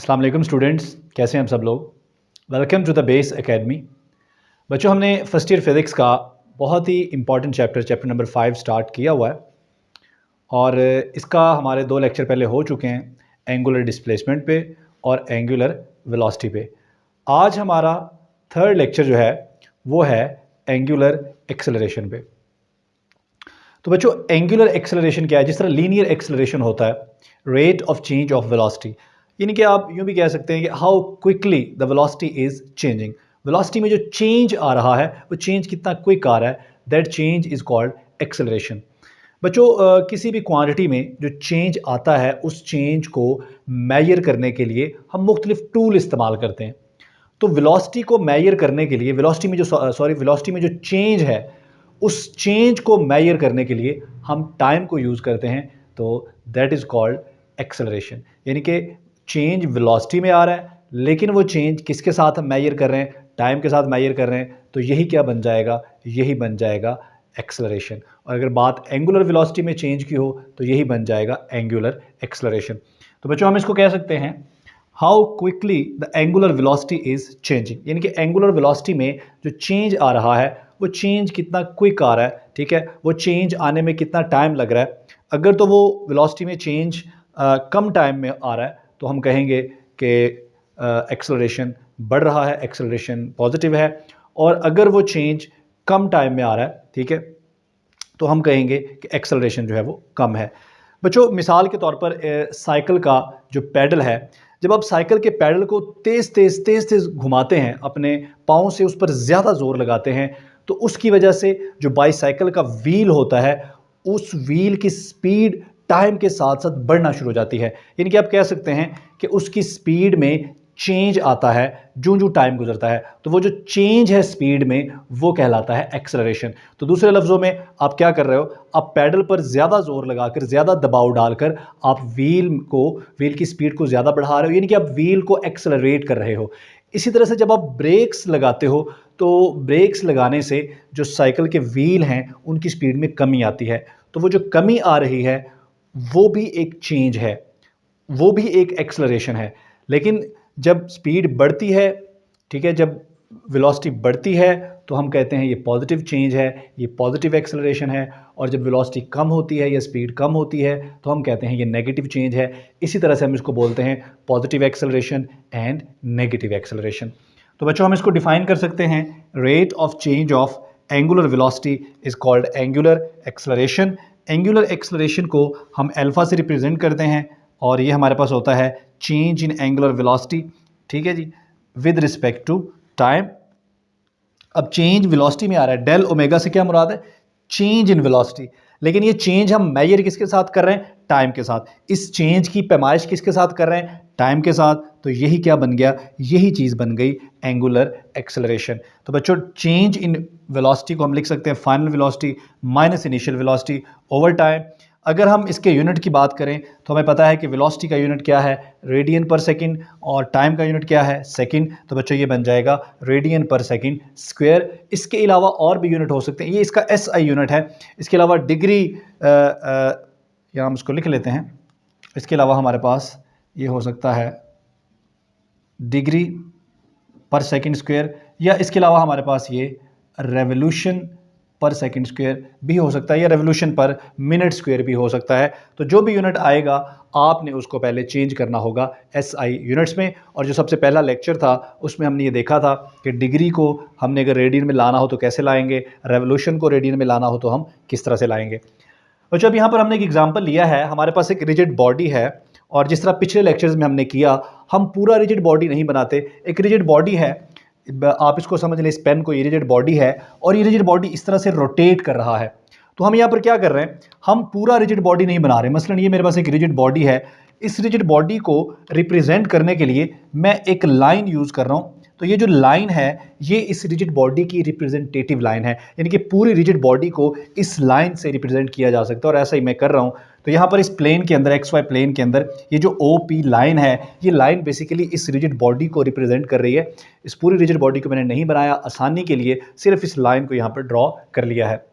अस्सलाम वालेकुम स्टूडेंट्स, कैसे हैं हम सब लोग। Welcome to the base academy. बच्चों, हमने फर्स्ट ईयर फिज़िक्स का बहुत ही इंपॉर्टेंट चैप्टर नंबर 5 स्टार्ट किया हुआ है और इसका हमारे 2 लेक्चर पहले हो चुके हैं, एंगुलर डिस्प्लेसमेंट पे और एंगुलर वेलोसिटी पे। आज हमारा थर्ड लेक्चर जो है वो है एंगुलर एक्सेलरेशन पे। तो बच्चों, एंगुलर एक्सेलरेशन क्या है? जिस तरह लीनियर एक्सेलरेशन होता है, rate of change of velocity, यानी कि आप यूँ भी कह सकते हैं कि how quickly the velocity is changing. Velocity में जो चेंज आ रहा है वो चेंज कितना क्विक आ रहा है, that change is called acceleration. बच्चों, किसी भी क्वांटिटी में जो चेंज आता है उस चेंज को मेजर करने के लिए हम मुख्तलिफ टूल इस्तेमाल करते हैं। तो वेलोसिटी को मेजर करने के लिए, वेलोसिटी में जो चेंज है उस चेंज को मेजर करने के लिए हम टाइम को यूज़ करते हैं। तो दैट इज़ कॉल्ड एक्सेलरेशन। यानी कि चेंज वेलोसिटी में आ रहा है लेकिन वो चेंज किसके साथ हम मेजर कर रहे हैं? टाइम के साथ मेजर कर रहे हैं। तो यही क्या बन जाएगा? यही बन जाएगा एक्सेलरेशन। और अगर बात एंगुलर वेलोसिटी में चेंज की हो तो यही बन जाएगा एंगुलर एक्सेलरेशन। तो बच्चों, हम इसको कह सकते हैं how quickly the angular velocity is changing, यानी कि एंगुलर वेलोसिटी में जो चेंज आ रहा है वो चेंज कितना क्विक आ रहा है, ठीक है, वो चेंज आने में कितना टाइम लग रहा है। अगर तो वो वेलोसिटी में चेंज कम टाइम में आ रहा है तो हम कहेंगे कि एक्सेलरेशन बढ़ रहा है, एक्सेलरेशन पॉजिटिव है। और अगर वो चेंज कम टाइम में आ रहा है, ठीक है, तो हम कहेंगे कि एक्सेलरेशन जो है वो कम है। बच्चों, मिसाल के तौर पर साइकिल का जो पैडल है, जब आप साइकिल के पैडल को तेज़ तेज़ तेज़ तेज़ घुमाते हैं, अपने पाँव से उस पर ज़्यादा ज़ोर लगाते हैं, तो उसकी वजह से जो बाईसाइकिल का व्हील होता है उस व्हील की स्पीड टाइम के साथ साथ बढ़ना शुरू हो जाती है। यानी कि आप कह सकते हैं कि उसकी स्पीड में चेंज आता है जो जो टाइम गुजरता है। तो वो जो चेंज है स्पीड में वो कहलाता है एक्सेलरेशन। तो दूसरे लफ्ज़ों में आप क्या कर रहे हो? आप पैडल पर ज़्यादा ज़ोर लगाकर, ज़्यादा दबाव डालकर आप व्हील की स्पीड को ज़्यादा बढ़ा रहे हो, यानी कि आप व्हील को एक्सेलरेट कर रहे हो। इसी तरह से जब आप ब्रेक्स लगाते हो तो ब्रेक्स लगाने से जो साइकिल के व्हील हैं उनकी स्पीड में कमी आती है। तो वो जो कमी आ रही है वो भी एक चेंज है, वो भी एक एक्सेलरेशन है। लेकिन जब स्पीड बढ़ती है, ठीक है, जब वेलोसिटी बढ़ती है तो हम कहते हैं ये पॉजिटिव चेंज है, ये पॉजिटिव एक्सेलरेशन है। और जब वेलोसिटी कम होती है या स्पीड कम होती है तो हम कहते हैं ये नेगेटिव चेंज है। इसी तरह से हम इसको बोलते हैं positive acceleration and negative acceleration. तो बच्चों, हम इसको डिफाइन कर सकते हैं, rate of change of angular velocity is called angular acceleration. Angular acceleration को हम अल्फा से रिप्रेजेंट करते हैं और ये हमारे पास होता है चेंज इन एंगुलर वेलोसिटी, ठीक है जी, विद रिस्पेक्ट टू टाइम। अब चेंज वेलोसिटी में आ रहा है, डेल ओमेगा से क्या मुराद है? Change in velocity. लेकिन ये चेंज हम मेजर किसके साथ कर रहे हैं? टाइम के साथ। इस चेंज की पैमाइश किसके साथ कर रहे हैं? टाइम के साथ। तो यही क्या बन गया? यही चीज़ बन गई एंगुलर एक्सेलरेशन। तो बच्चों, चेंज इन वेलोसिटी को हम लिख सकते हैं final velocity minus initial velocity over time. अगर हम इसके यूनिट की बात करें तो हमें पता है कि वेलोसिटी का यूनिट क्या है? रेडियन पर सेकंड, और टाइम का यूनिट क्या है? सेकंड। तो बच्चों, ये बन जाएगा रेडियन पर सेकंड स्क्वायर। इसके अलावा और भी यूनिट हो सकते हैं, ये इसका एसआई यूनिट है। इसके अलावा डिग्री, या हम इसको लिख लेते हैं, इसके अलावा हमारे पास ये हो सकता है डिग्री पर सेकंड स्क्वायर, या इसके अलावा हमारे पास ये रेवोल्यूशन पर सेकंड स्क्वायर भी हो सकता है, या रेवोल्यूशन पर मिनट स्क्वायर भी हो सकता है। तो जो भी यूनिट आएगा आपने उसको पहले चेंज करना होगा एसआई यूनिट्स में। और जो सबसे पहला लेक्चर था उसमें हमने ये देखा था कि डिग्री को हमने अगर रेडियन में लाना हो तो कैसे लाएंगे, रेवोल्यूशन को रेडियन में लाना हो तो हम किस तरह से लाएंगे। और जब यहाँ पर हमने एक एग्जांपल लिया है, हमारे पास एक रिजिड बॉडी है और जिस तरह पिछले लेक्चर्स में हमने किया, हम पूरा रिजिड बॉडी नहीं बनाते। एक रिजिड बॉडी है, आप इसको समझ लें, इस पेन को, ये रिजिड बॉडी है और ये रिजिड बॉडी इस तरह से रोटेट कर रहा है। तो हम यहाँ पर क्या कर रहे हैं? हम पूरा रिजिड बॉडी नहीं बना रहे। मसलन ये मेरे पास एक रिजिड बॉडी है, इस रिजिड बॉडी को रिप्रेजेंट करने के लिए मैं एक लाइन यूज़ कर रहा हूँ। तो ये जो लाइन है ये इस रिजिड बॉडी की रिप्रेजेंटेटिव लाइन है, यानी कि पूरी रिजिड बॉडी को इस लाइन से रिप्रेजेंट किया जा सकता है और ऐसा ही मैं कर रहा हूँ। तो यहाँ पर इस प्लेन के अंदर, एक्स वाई प्लेन के अंदर, ये जो ओ पी लाइन है, ये लाइन बेसिकली इस रिजिड बॉडी को रिप्रेजेंट कर रही है। इस पूरी रिजिड बॉडी को मैंने नहीं बनाया, आसानी के लिए सिर्फ इस लाइन को यहाँ पर ड्रॉ कर लिया है।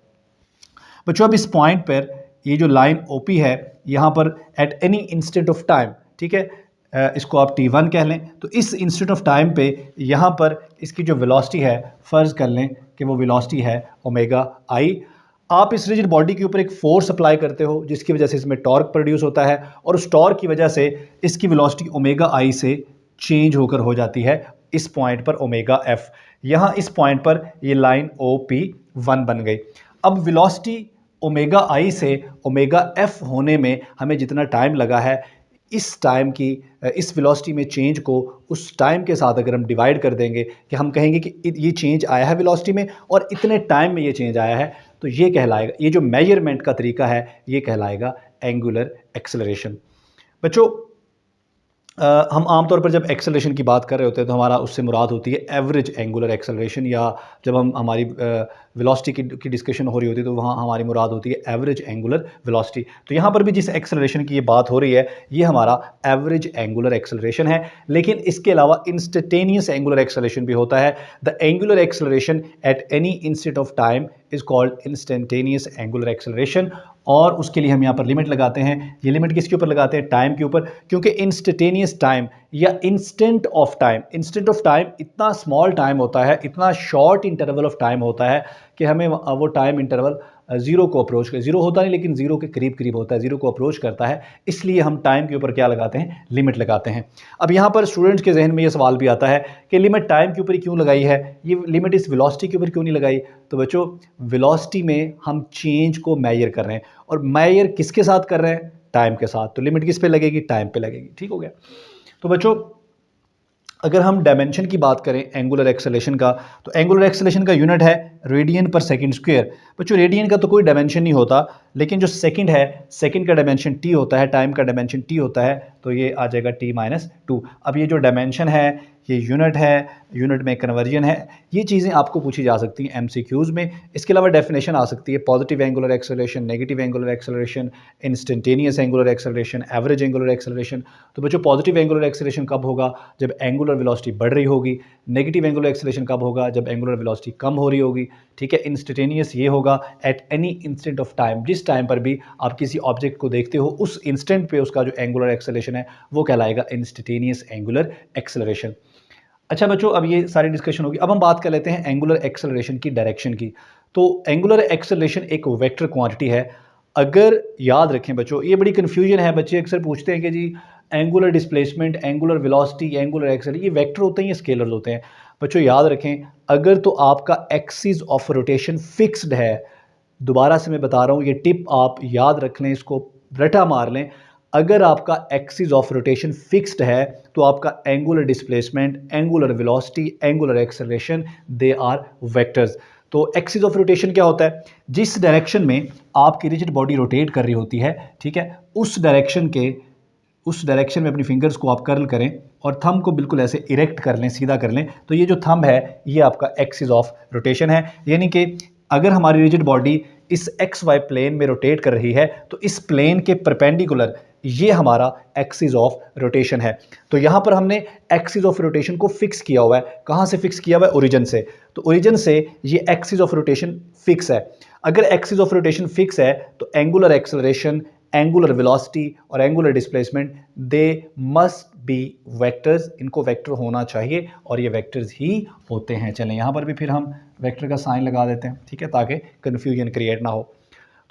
बच्चों, अब इस पॉइंट पर ये जो लाइन ओपी है, यहाँ पर at any instant of time, ठीक है, इसको आप t1 कह लें। तो इस इंस्टेंट ऑफ टाइम पे यहाँ पर इसकी जो वेलोसिटी है फ़र्ज़ कर लें कि वो वेलोसिटी है ओमेगा आई। आप इस रिजिड बॉडी के ऊपर एक फोर्स अप्लाई करते हो जिसकी वजह से इसमें टॉर्क प्रोड्यूस होता है और उस टॉर्क की वजह से इसकी वेलोसिटी ओमेगा आई से चेंज होकर हो जाती है इस पॉइंट पर ओमेगा एफ। यहाँ इस पॉइंट पर ये लाइन OP1 बन गई। अब वेलोसिटी ओमेगा आई से ओमेगा एफ होने में हमें जितना टाइम लगा है, इस टाइम की इस वेलोसिटी में चेंज को उस टाइम के साथ अगर हम डिवाइड कर देंगे कि हम कहेंगे कि ये चेंज आया है वेलोसिटी में और इतने टाइम में ये चेंज आया है, तो ये कहलाएगा, ये जो मेजरमेंट का तरीका है ये कहलाएगा एंगुलर एक्सेलरेशन। बच्चों हम आमतौर पर जब एक्सेलरेशन की बात कर रहे होते हैं तो हमारा उससे मुराद होती है एवरेज एंगुलर एक्सेलरेशन, या जब हम हमारी वेलोसिटी की डिस्कशन हो रही होती है तो वहाँ हमारी मुराद होती है एवरेज एंगुलर वेलोसिटी। तो यहाँ पर भी जिस एक्सेलरेशन की ये बात हो रही है ये हमारा एवरेज एंगुलर एक्सेलरेशन है। लेकिन इसके अलावा इंस्टेंटेनियस एंगुलर एक्सेलरेशन भी होता है। The angular acceleration at any instant of time is called instantaneous angular acceleration. और उसके लिए हम यहाँ पर लिमिट लगाते हैं। ये लिमिट किसके ऊपर लगाते हैं? टाइम के ऊपर, क्योंकि इंस्टेंटेनियस टाइम या इंस्टेंट ऑफ टाइम इतना स्मॉल टाइम होता है, इतना शॉर्ट इंटरवल ऑफ टाइम होता है कि हमें वो टाइम इंटरवल ज़ीरो को अप्रोच कर, ज़ीरो होता नहीं लेकिन ज़ीरो के करीब करीब होता है, ज़ीरो को अप्रोच करता है, इसलिए हम टाइम के ऊपर क्या लगाते हैं? लिमिट लगाते हैं। अब यहाँ पर स्टूडेंट्स के जहन में ये सवाल भी आता है कि लिमिट टाइम के ऊपर ही क्यों लगाई है, ये लिमिट इस वेलोसिटी के ऊपर क्यों नहीं लगाई? तो बच्चों वेलोसिटी में हम चेंज को मेजर कर रहे हैं और मेजर किसके साथ कर रहे हैं? टाइम के साथ। तो लिमिट किस पे लगेगी? टाइम पे लगेगी। ठीक हो गया। तो बच्चों अगर हम डायमेंशन की बात करें एंगुलर एक्सेलरेशन का, तो एंगुलर एक्सेलरेशन का यूनिट है रेडियन पर सेकंड स्क्वायर। बच्चों रेडियन का तो कोई डायमेंशन नहीं होता, लेकिन जो सेकंड है, सेकंड का डायमेंशन t होता है, टाइम का डायमेंशन t होता है, तो ये आ जाएगा t-2। अब ये जो डायमेंशन है, ये यूनिट है, यूनिट में कन्वर्जन है, ये चीज़ें आपको पूछी जा सकती हैं MCQs में। इसके अलावा डेफिनेशन आ सकती है positive angular acceleration, negative angular acceleration, instantaneous angular acceleration, average angular acceleration. तो बच्चों पॉजिटिव एंगुलर एक्सेलरेशन कब होगा? जब एंगुलर वेलोसिटी बढ़ रही होगी। नेगेटिव एंगुलर एक्सेलरेशन कब होगा? जब एंगुलर वेलोसिटी कम हो रही होगी। ठीक है। इंस्टेंटेनियस ये होगा at any instant of time, जिस टाइम पर भी आप किसी ऑब्जेक्ट को देखते हो उस इंस्टेंट पे उसका जो एंगुलर एक्सेलरेशन है वो कहलाएगा इंस्टेंटेनियस एंगुलर एक्सेलरेशन। अच्छा बच्चों अब ये सारी डिस्कशन होगी, अब हम बात कर लेते हैं एंगुलर एक्सेलरेशन की डायरेक्शन की। तो एंगुलर एक्सेलरेशन एक वेक्टर क्वांटिटी है। अगर याद रखें बच्चों, ये बड़ी कन्फ्यूजन है, बच्चे अक्सर पूछते हैं कि जी angular displacement, angular velocity, angular acceleration, ये वेक्टर होते हैं या स्केलर्स होते हैं? बच्चों याद रखें, अगर तो आपका एक्सिस ऑफ रोटेशन फिक्स्ड है, दोबारा से मैं बता रहा हूँ, ये टिप आप याद रख लें, इसको रटा मार लें। अगर आपका एक्सिस ऑफ रोटेशन फिक्स्ड है तो आपका angular displacement, angular velocity, angular acceleration, they are vectors. तो एक्सिस ऑफ रोटेशन क्या होता है? जिस डायरेक्शन में आपकी रिजिड बॉडी रोटेट कर रही होती है, ठीक है, उस डायरेक्शन में अपनी फिंगर्स को आप कर्ल करें और थंब को बिल्कुल ऐसे इरेक्ट कर लें, सीधा कर लें, तो ये जो थंब है ये आपका एक्सिस ऑफ रोटेशन है। यानी कि अगर हमारी रिजिड बॉडी इस XY प्लेन में रोटेट कर रही है तो इस प्लेन के परपेंडिकुलर ये हमारा एक्सिस ऑफ रोटेशन है। तो यहाँ पर हमने एक्सिस ऑफ रोटेशन को फिक्स किया हुआ है। कहाँ से फिक्स किया हुआ है? ओरिजिन से। तो ओरिजिन से ये एक्सिस ऑफ रोटेशन फिक्स है। अगर एक्सिस ऑफ रोटेशन फिक्स है तो एंगुलर एक्सेलरेशन, एंगुलर वेलोसिटी और angular displacement, they must be vectors. इनको वेक्टर होना चाहिए और ये वेक्टर्स ही होते हैं। चलें यहाँ पर भी फिर हम वेक्टर का साइन लगा देते हैं, ठीक है, ताकि कन्फ्यूजन क्रिएट ना हो।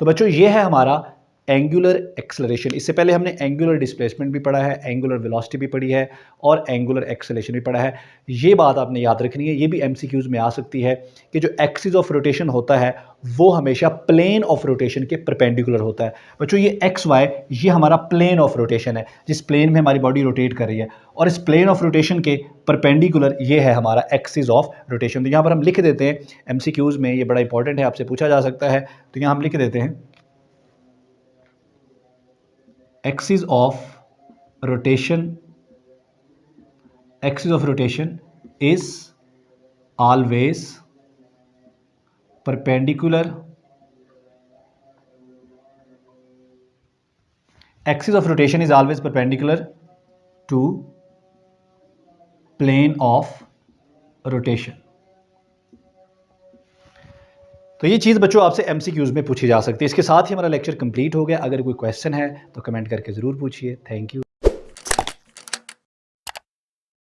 तो बच्चों ये है हमारा एंगुलर एक्सेलरेशन। इससे पहले हमने एंगुलर डिस्प्लेसमेंट भी पढ़ा है, एंगुलर वेलोसिटी भी पढ़ी है और एंगुलर एक्सेलरेशन भी पढ़ा है। ये बात आपने याद रखनी है, ये भी MCQs में आ सकती है कि जो एक्सिस ऑफ रोटेशन होता है वो हमेशा प्लेन ऑफ रोटेशन के परपेंडिकुलर होता है। बच्चों ये XY ये हमारा प्लेन ऑफ रोटेशन है, जिस प्लेन में हमारी बॉडी रोटेट कर रही है, और इस प्लेन ऑफ रोटेशन के परपेंडिकुलर ये है हमारा एक्सिस ऑफ रोटेशन। तो यहाँ पर हम लिख देते हैं MCQs में, ये बड़ा इंपॉर्टेंट है, आपसे पूछा जा सकता है, तो यहाँ हम लिख देते हैं axis of rotation is always perpendicular to plane of rotation। तो ये चीज़ बच्चों आपसे MCQs में पूछी जा सकती है। इसके साथ ही हमारा लेक्चर कंप्लीट हो गया। अगर कोई क्वेश्चन है तो कमेंट करके ज़रूर पूछिए। Thank you.